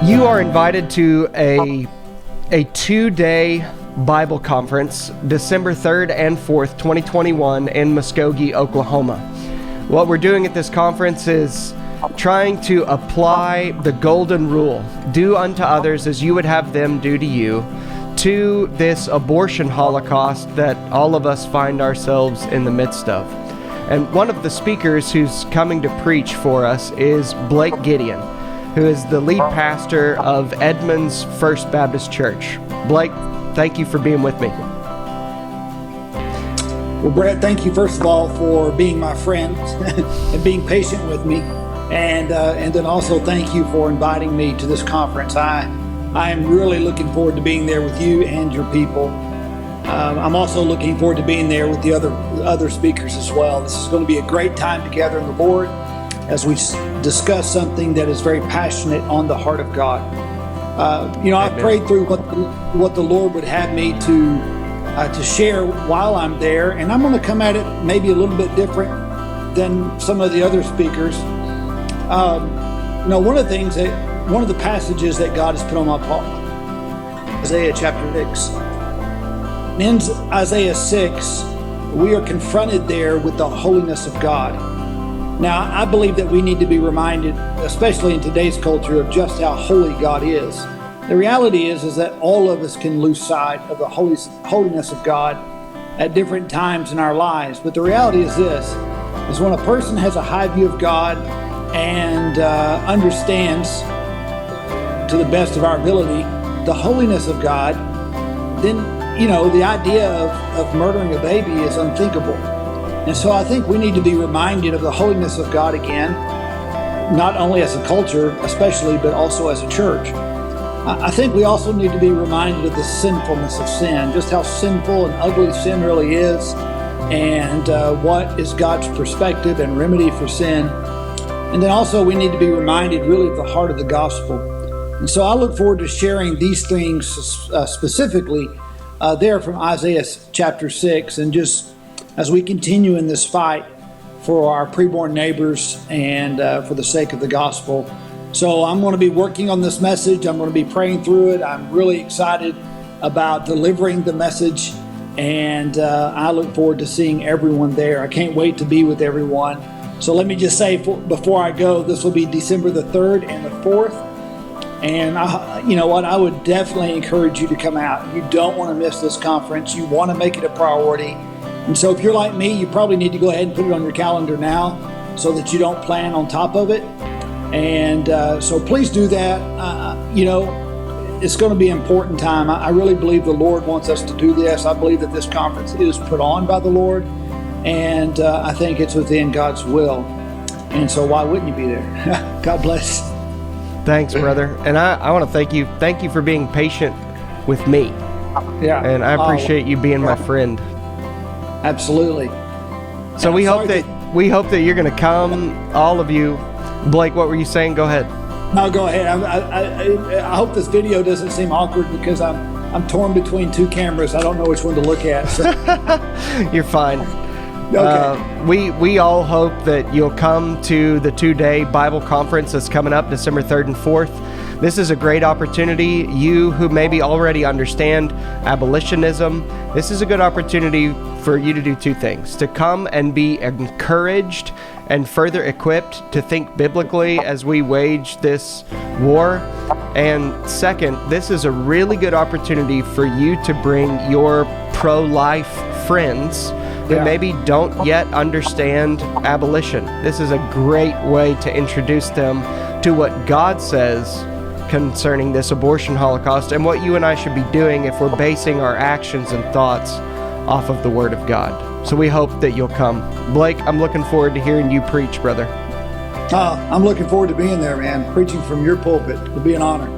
You are invited to a 2-day Bible conference, December 3rd and 4th, 2021 in Muskogee, Oklahoma. What we're doing at this conference is trying to apply the golden rule, do unto others as you would have them do to you, to this abortion holocaust that all of us find ourselves in the midst of. And one of the speakers who's coming to preach for us is Blake Gideon, who is the lead pastor of Edmonds First Baptist Church. Blake, thank you for being with me. Well, Brett, thank you first of all for being my friend and being patient with me, and then also thank you for inviting me to this conference. I am really looking forward to being there with you and your people. I'm also looking forward to being there with the other speakers as well. This is going to be a great time together in the Lord as we discuss something that is very passionate on the heart of God. I've prayed through what the Lord would have me to share while I'm there, and I'm going to come at it maybe a little bit different than some of the other speakers. One of the passages that God has put on my heart, Isaiah chapter 6. In Isaiah 6, we are confronted there with the holiness of God. Now, I believe that we need to be reminded, especially in today's culture, of just how holy God is. The reality is that all of us can lose sight of the holiness of God at different times in our lives. But the reality is this, is when a person has a high view of God and understands to the best of our ability the holiness of God, then, the idea of murdering a baby is unthinkable. And so I think we need to be reminded of the holiness of God again, not only as a culture, especially, but also as a church. I think we also need to be reminded of the sinfulness of sin, just how sinful and ugly sin really is, and what is God's perspective and remedy for sin. And then also we need to be reminded really of the heart of the gospel. And so I look forward to sharing these things specifically there from Isaiah chapter 6, and just as we continue in this fight for our preborn neighbors and for the sake of the gospel. So I'm going to be working on this message. I'm going to be praying through it. I'm really excited about delivering the message, and I look forward to seeing everyone there. I can't wait to be with everyone. So let me just say before I go, this will be December the 3rd and the 4th. And I would definitely encourage you to come out. You don't want to miss this conference. You want to make it a priority. And so if you're like me, you probably need to go ahead and put it on your calendar now so that you don't plan on top of it. And so please do that. It's going to be an important time. I really believe the Lord wants us to do this. I believe that this conference is put on by the Lord, and I think it's within God's will. And so why wouldn't you be there? God bless. Thanks, brother. And I want to thank you. Thank you for being patient with me. Yeah. And I appreciate you being my friend. Absolutely. So we hope that you're going to come, all of you. Blake, what were you saying? Go ahead. No, go ahead. I hope this video doesn't seem awkward because I'm torn between two cameras. I don't know which one to look at. So. You're fine. Okay. We all hope that you'll come to the 2-day Bible conference that's coming up December 3rd and 4th. This is a great opportunity. You who maybe already understand abolitionism, this is a good opportunity for you to do two things: to come and be encouraged and further equipped to think biblically as we wage this war. And second, this is a really good opportunity for you to bring your pro-life friends who maybe don't yet understand abolition. This is a great way to introduce them to what God says concerning this abortion holocaust and what you and I should be doing if we're basing our actions and thoughts off of the Word of God. So we hope that you'll come. Blake, I'm looking forward to hearing you preach, brother. I'm looking forward to being there, man. Preaching from your pulpit. It'll be an honor.